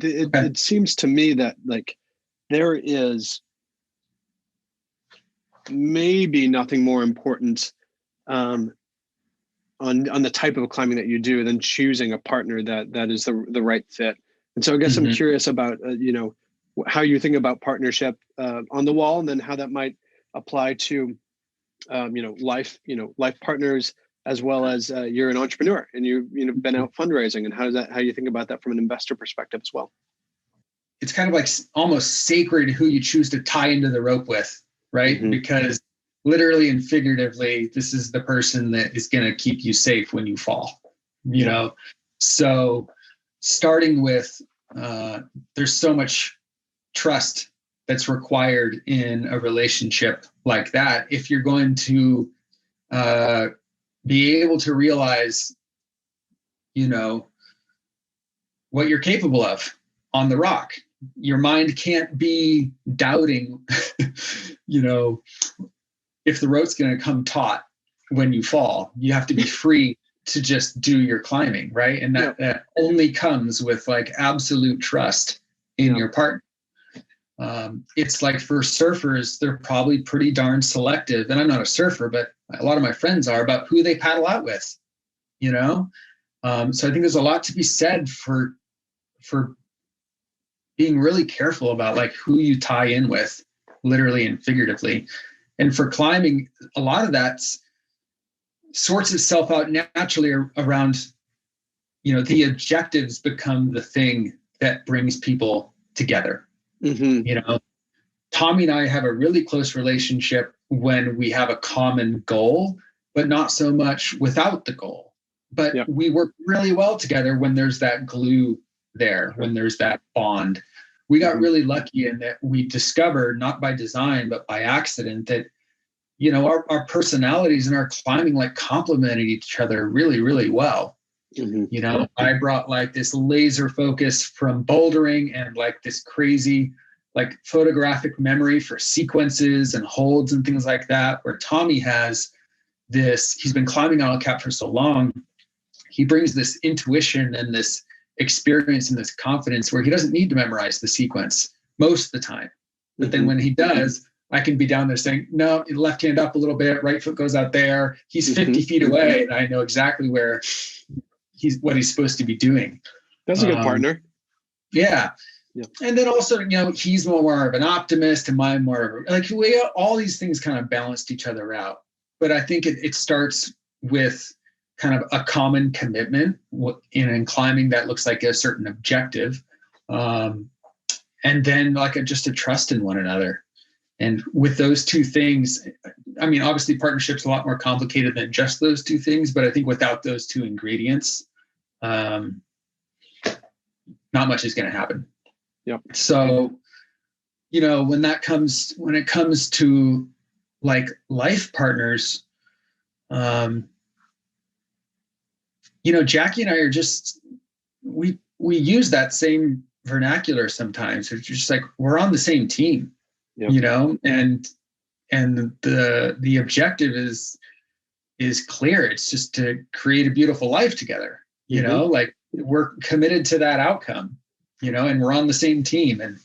It seems to me that like there is maybe nothing more important on the type of climbing that you do than choosing a partner that is the right fit. And so I guess I'm curious about how you think about partnership on the wall, and then how that might apply to life partners, as well as you're an entrepreneur and you've been out fundraising, and how you think about that from an investor perspective as well. It's kind of like almost sacred who you choose to tie into the rope with, right? Because literally and figuratively, this is the person that is going to keep you safe when you fall, you know? So starting with, there's so much trust that's required in a relationship like that. If you're going to be able to realize, what you're capable of on the rock, your mind can't be doubting, if the rope's going to come taut when you fall. You have to be free to just do your climbing, right? And that only comes with like absolute trust in your partner. It's like for surfers, they're probably pretty darn selective. And I'm not a surfer, but a lot of my friends are, about who they paddle out with, So I think there's a lot to be said for being really careful about like who you tie in with, literally and figuratively. And for climbing, a lot of that sorts itself out naturally around, the objectives become the thing that brings people together. Tommy and I have a really close relationship when we have a common goal, but not so much without the goal. But we work really well together when there's that glue there, when there's that bond. We got really lucky in that we discovered, not by design, but by accident, that, our personalities and our climbing like complemented each other really, really well. I brought like this laser focus from bouldering and like this crazy like photographic memory for sequences and holds and things like that, where Tommy has this, he's been climbing Isle Cap for so long. He brings this intuition and this experience and this confidence where he doesn't need to memorize the sequence most of the time. But then when he does, I can be down there saying, no, left hand up a little bit, right foot goes out there. He's 50 feet away, and I know exactly where what he's supposed to be doing. That's a good partner. Yeah. And then also, he's more of an optimist and I'm more of all these things kind of balanced each other out. But I think it starts with kind of a common commitment in climbing that looks like a certain objective. And then just a trust in one another. And with those two things, I mean, obviously partnership's a lot more complicated than just those two things, but I think without those two ingredients, not much is going to happen. Yep. So, when it comes to like life partners, Jackie and I are just, we use that same vernacular sometimes. It's just like, we're on the same team, and the objective is clear. It's just to create a beautiful life together, like we're committed to that outcome, and we're on the same team. And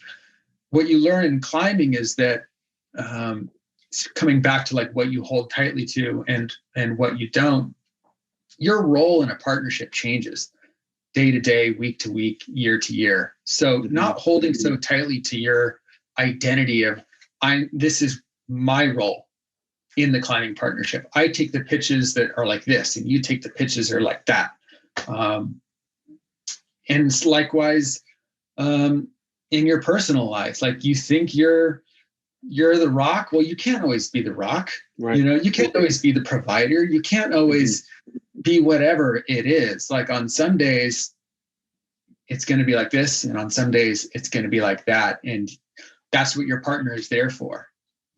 what you learn in climbing is that, coming back to like what you hold tightly to and what you don't, your role in a partnership changes day to day, week to week, year to year. So not holding so tightly to your identity of this is my role in the climbing partnership. I take the pitches that are like this, and you take the pitches that are like that. And likewise, in your personal life, like you think you're the rock. Well, you can't always be the rock. Right. You can't always be the provider. You can't always be whatever it is. Like on some days, it's going to be like this, and on some days, it's going to be like that. And that's what your partner is there for.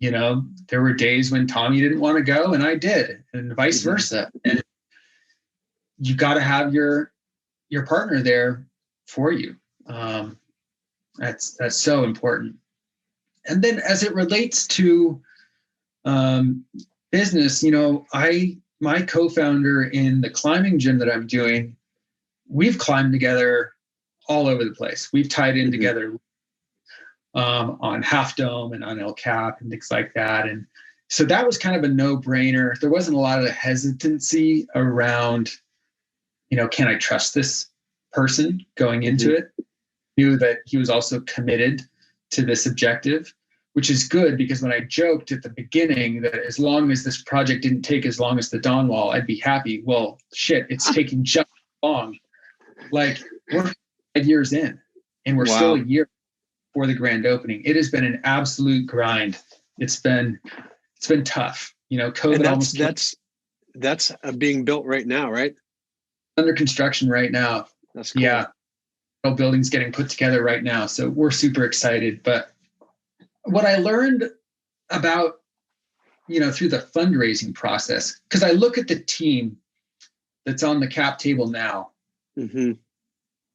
There were days when Tommy didn't want to go, and I did, and vice versa. And you got to have your partner there for you. That's so important. And then as it relates to business, my co-founder in the climbing gym that I'm doing, we've climbed together all over the place. We've tied in together on Half Dome and on El Cap and things like that. And so that was kind of a no-brainer. There wasn't a lot of hesitancy around, can I trust this person going into it? Knew that he was also committed to this objective, which is good, because when I joked at the beginning that as long as this project didn't take as long as the Dawn Wall, I'd be happy. Well, shit, it's taking just as long. Like, we're 5 years in, and we're still a year before the grand opening. It has been an absolute grind. It's been tough. COVID and that's being built right now, right? Under construction right now. That's cool. Yeah. Buildings getting put together right now. So we're super excited. But what I learned about, through the fundraising process, because I look at the team that's on the cap table now,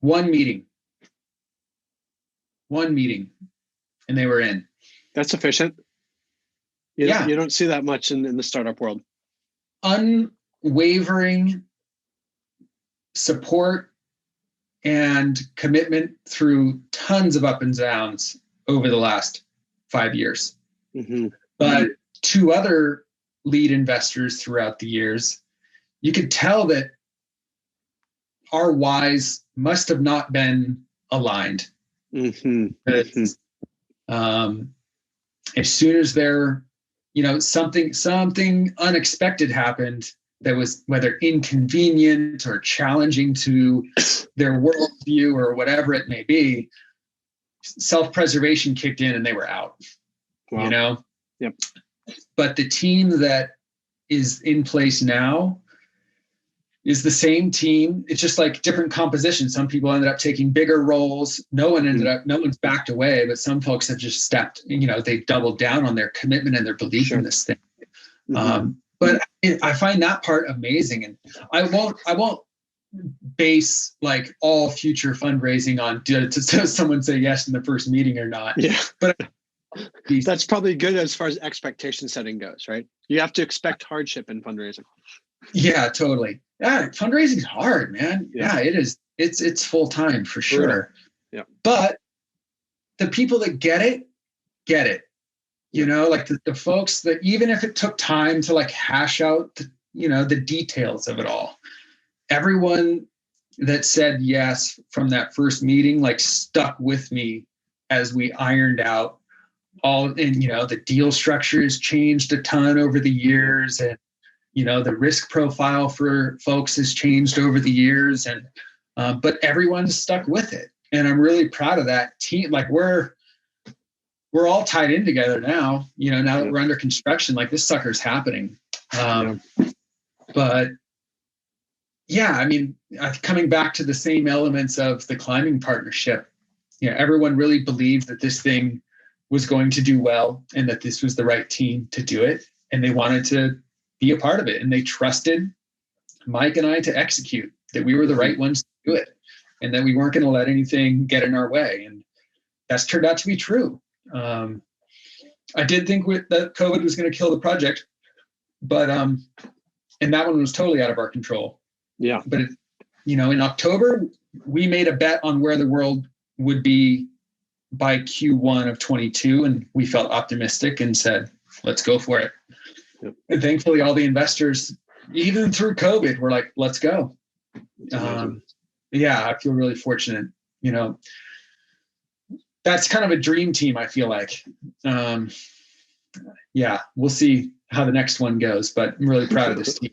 one meeting, and they were in. That's efficient. You don't see that much in the startup world. Unwavering support and commitment through tons of up and downs over the last 5 years. But two other lead investors throughout the years, you could tell that our whys must have not been aligned. As soon as there, something unexpected happened that was whether inconvenient or challenging to their worldview or whatever it may be, self-preservation kicked in and they were out. Wow. Yep. But the team that is in place now is the same team. It's just like different composition. Some people ended up taking bigger roles. No one's backed away, but some folks have just stepped, they doubled down on their commitment and their belief in this thing. But I find that part amazing. And I won't base like all future fundraising on does someone say yes in the first meeting or not. Yeah. But that's probably good as far as expectation setting goes, right? You have to expect hardship in fundraising. Yeah, totally. Yeah, fundraising is hard, man. Yeah, it is. It's full time for sure. Yeah. But the people that get it. Like the folks that, even if it took time to like hash out the details of it all, everyone that said yes from that first meeting like stuck with me as we ironed out all, and the deal structures changed a ton over the years, and the risk profile for folks has changed over the years, and but everyone's stuck with it, and I'm really proud of that team. Like we're all tied in together now, now that we're under construction, like this sucker's happening. But yeah, I mean, coming back to the same elements of the climbing partnership, everyone really believed that this thing was going to do well and that this was the right team to do it. And they wanted to be a part of it. And they trusted Mike and I to execute, that we were the right ones to do it and that we weren't going to let anything get in our way. And that's turned out to be true. I did think that COVID was going to kill the project, but and that one was totally out of our control. Yeah. But in October, we made a bet on where the world would be by Q1 of 22, and we felt optimistic and said, "Let's go for it." Yep. And thankfully, all the investors, even through COVID, were like, "Let's go." Yeah, I feel really fortunate. That's kind of a dream team, I feel like. Yeah, we'll see how the next one goes, but I'm really proud of this team.